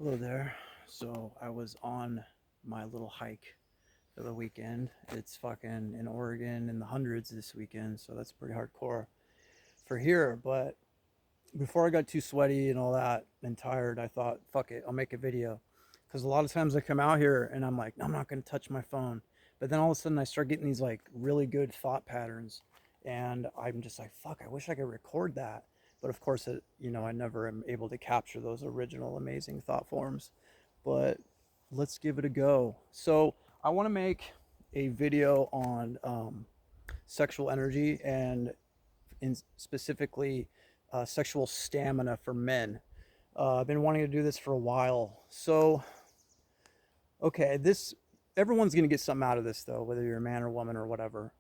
Hello there. So I was on my little hike for the weekend. It's fucking in Oregon in the hundreds this weekend, so that's pretty hardcore for here. But before I got too sweaty and all that and tired, I thought, fuck it, I'll make a video. Because a lot of times I come out here and I'm like, no, I'm not going to touch my phone. But then all of a sudden I start getting these like really good thought patterns. And I'm just like, fuck, I wish I could record that. But of course, I never am able to capture those original amazing thought forms. But let's give it a go. So I want to make a video on sexual energy and in specifically sexual stamina for men. I've been wanting to do this for a while. So, okay, this everyone's gonna get something out of this though, whether you're a man or woman or whatever.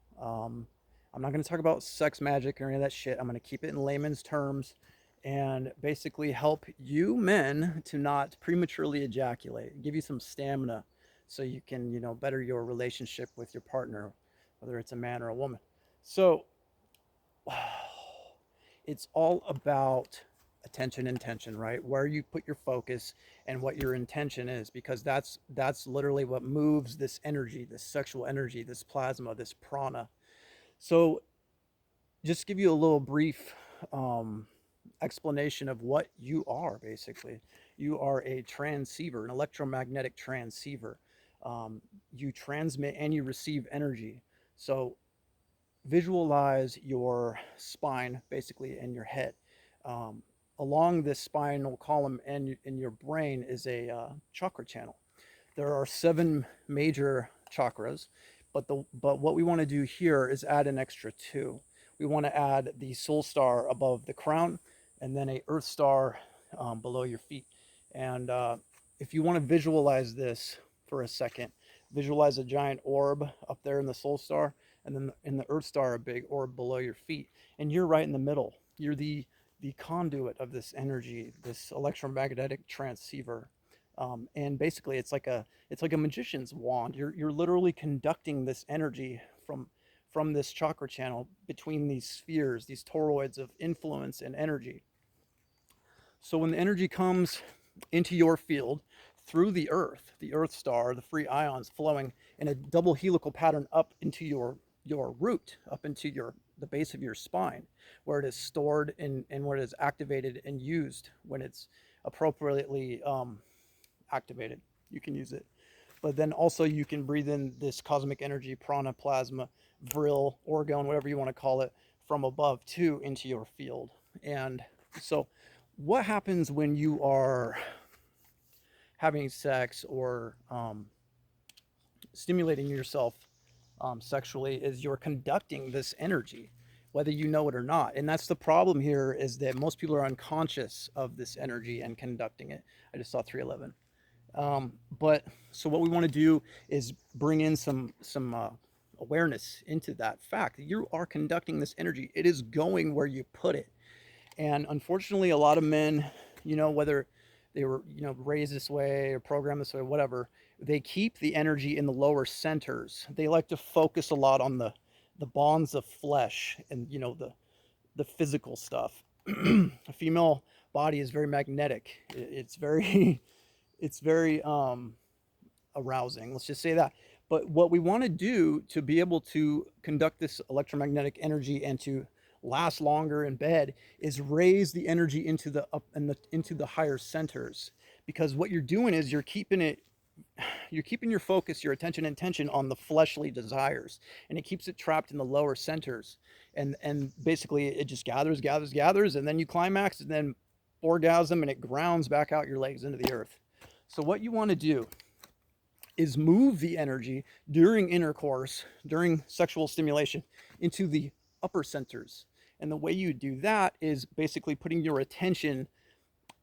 I'm not gonna talk about sex magic or any of that shit. I'm gonna keep it in layman's terms and basically help you men to not prematurely ejaculate, give you some stamina so you can, better your relationship with your partner, whether it's a man or a woman. So, it's all about attention intention, right? Where you put your focus and what your intention is, because that's literally what moves this energy, this sexual energy, this plasma, this prana. So just give you a little brief explanation of what you are. Basically, you are a transceiver, an electromagnetic transceiver. You transmit and you receive energy. So visualize your spine basically and your head. Um, Along this spinal column and in your brain is a chakra channel. There are seven major chakras, but what we want to do here is add an extra two. We want to add the soul star above the crown, and then a earth star below your feet. And if you want to visualize this for a second, visualize a giant orb up there in the soul star, and then in the earth star a big orb below your feet, and you're right in the middle. You're the conduit of this energy, this electromagnetic transceiver. And basically it's like a magician's wand. You're literally conducting this energy from this chakra channel between these spheres, these toroids of influence and energy. So when the energy comes into your field through the earth star, the free ions flowing in a double helical pattern up into your root, up into the base of your spine, where it is stored and where it is activated and used when it's appropriately activated. You can use it. But then also you can breathe in this cosmic energy, prana, plasma, vril, orgone, whatever you want to call it, from above too into your field. And so what happens when you are having sex or stimulating yourself sexually is you're conducting this energy, whether you know it or not. And that's the problem here, is that most people are unconscious of this energy and conducting it. I just saw 311. But so what we want to do is bring in some awareness into that fact that you are conducting this energy. It is going where you put it. And unfortunately, a lot of men, whether they were, raised this way or programmed this way, whatever, they keep the energy in the lower centers. They like to focus a lot on the bonds of flesh and, the physical stuff. A female body is very magnetic. It's very, it's very arousing. Let's just say that. But what we want to do to be able to conduct this electromagnetic energy and to last longer in bed is raise the energy into the up and into the higher centers, because what you're doing is you're keeping your focus, your attention and tension on the fleshly desires, and it keeps it trapped in the lower centers. And basically it just gathers, and then you climax, and then orgasm, and it grounds back out your legs into the earth. So what you want to do is move the energy during intercourse, during sexual stimulation, into the upper centers. And the way you do that is basically putting your attention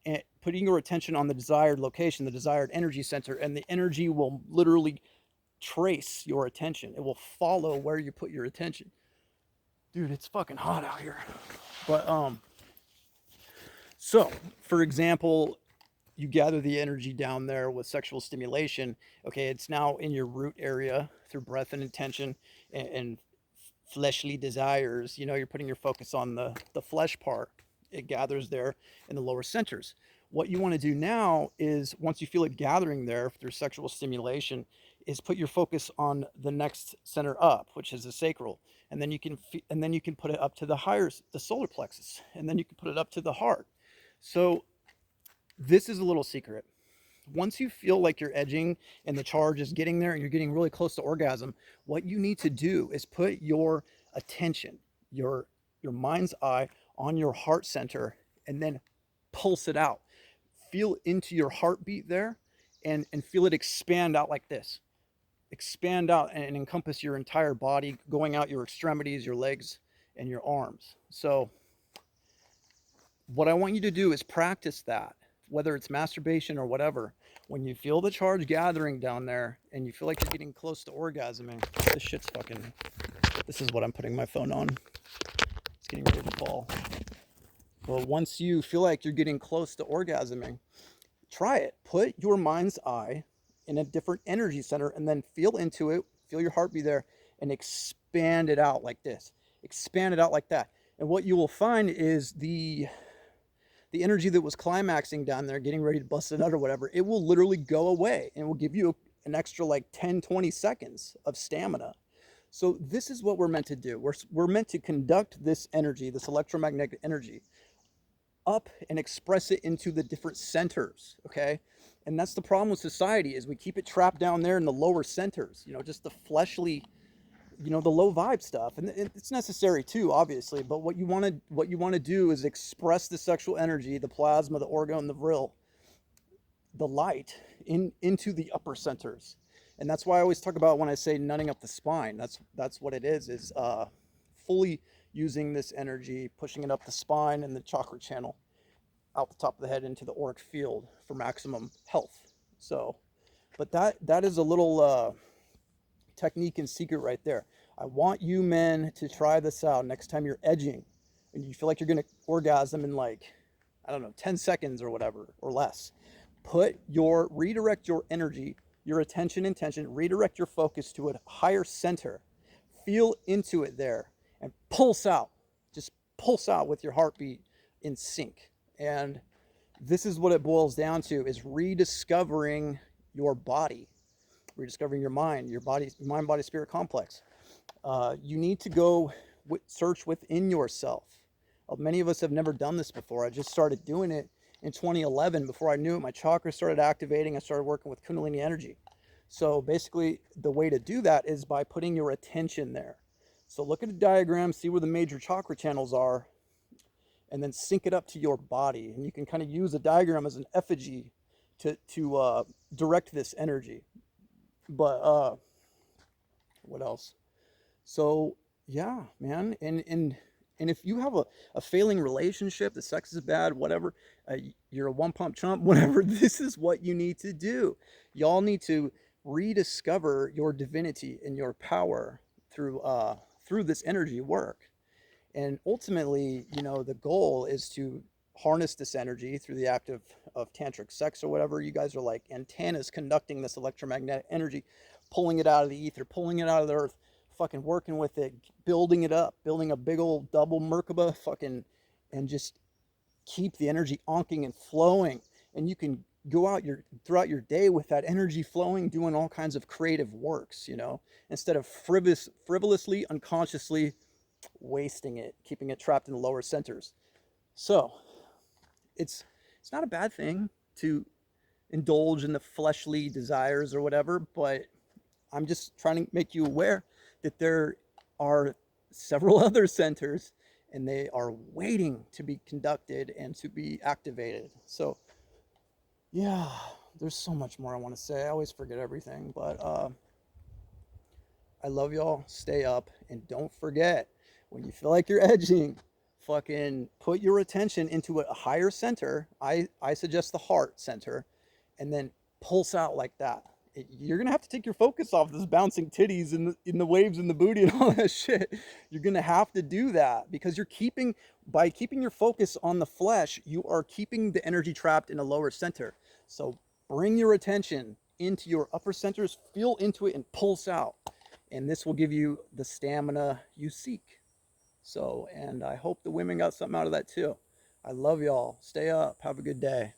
on the desired location, the desired energy center, and the energy will literally trace your attention. It will follow where you put your attention. Dude, it's fucking hot out here. But so for example, you gather the energy down there with sexual stimulation. Okay, it's now in your root area through breath and intention and fleshly desires. You're putting your focus on the flesh part. It gathers there in the lower centers. What you want to do now is, once you feel it gathering there through sexual stimulation, is put your focus on the next center up, which is the sacral, and then you can put it up to the solar plexus, and then you can put it up to the heart. So this is a little secret. Once you feel like you're edging and the charge is getting there and you're getting really close to orgasm, what you need to do is put your attention, your mind's eye, on your heart center, and then pulse it out. Feel into your heartbeat there, and feel it expand out like this. Expand out and encompass your entire body, going out your extremities, your legs, and your arms. So what I want you to do is practice that, whether it's masturbation or whatever. When you feel the charge gathering down there and you feel like you're getting close to orgasming, this shit's fucking, this is what I'm putting my phone on. It's getting ready to fall. But once you feel like you're getting close to orgasming, try it. Put your mind's eye in a different energy center and then feel into it, feel your heartbeat there, and expand it out like this. Expand it out like that. And what you will find is the energy that was climaxing down there, getting ready to bust a nut or whatever, it will literally go away and will give you an extra like 10, 20 seconds of stamina. So this is what we're meant to do. We're meant to conduct this energy, this electromagnetic energy, up and express it into the different centers, okay? And that's the problem with society, is we keep it trapped down there in the lower centers, just the fleshly, the low vibe stuff. And it's necessary too, obviously, but what you want to do is express the sexual energy, the plasma, the orgone, the vril, the light into the upper centers. And that's why I always talk about, when I say nutting up the spine, that's what it is fully using this energy, pushing it up the spine and the chakra channel, out the top of the head into the auric field for maximum health. So, but that is a little technique and secret right there. I want you men to try this out next time you're edging and you feel like you're going to orgasm in, like, I don't know, 10 seconds or whatever, or less. Redirect your energy, your attention, intention, redirect your focus to a higher center. Feel into it there and pulse out. Just pulse out with your heartbeat in sync. And this is what it boils down to, is rediscovering your body, rediscovering your mind, your body, mind, body, spirit complex. You need to go search within yourself. Many of us have never done this before. I just started doing it in 2011. Before I knew it, my chakras started activating. I started working with Kundalini energy. So basically, the way to do that is by putting your attention there. So look at a diagram, see where the major chakra channels are, and then sync it up to your body. And you can kind of use a diagram as an effigy to direct this energy. But what else? So yeah, man. And if you have a failing relationship, the sex is bad, whatever, you're a one pump chump, whatever, this is what you need to do. Y'all need to rediscover your divinity and your power through this energy work. And ultimately, the goal is to harness this energy through the act of tantric sex or whatever. You guys are like antennas conducting this electromagnetic energy, pulling it out of the ether, pulling it out of the earth, fucking working with it, building it up, building a big old double Merkaba, fucking, and just keep the energy onking and flowing. And you can go out throughout your day with that energy flowing, doing all kinds of creative works, instead of frivolously, unconsciously wasting it, keeping it trapped in the lower centers. So it's not a bad thing to indulge in the fleshly desires or whatever, but I'm just trying to make you aware that there are several other centers and they are waiting to be conducted and to be activated. So yeah, there's so much more I want to say. I always forget everything, but I love y'all. Stay up, and don't forget, when you feel like you're edging, fucking put your attention into a higher center. I suggest the heart center, and then pulse out like that. You're gonna have to take your focus off this bouncing titties and in the waves and the booty and all that shit. You're gonna have to do that, because by keeping your focus on the flesh, you are keeping the energy trapped in a lower center. So bring your attention into your upper centers, feel into it, and pulse out. And this will give you the stamina you seek. So, and I hope the women got something out of that too. I love y'all. Stay up. Have a good day.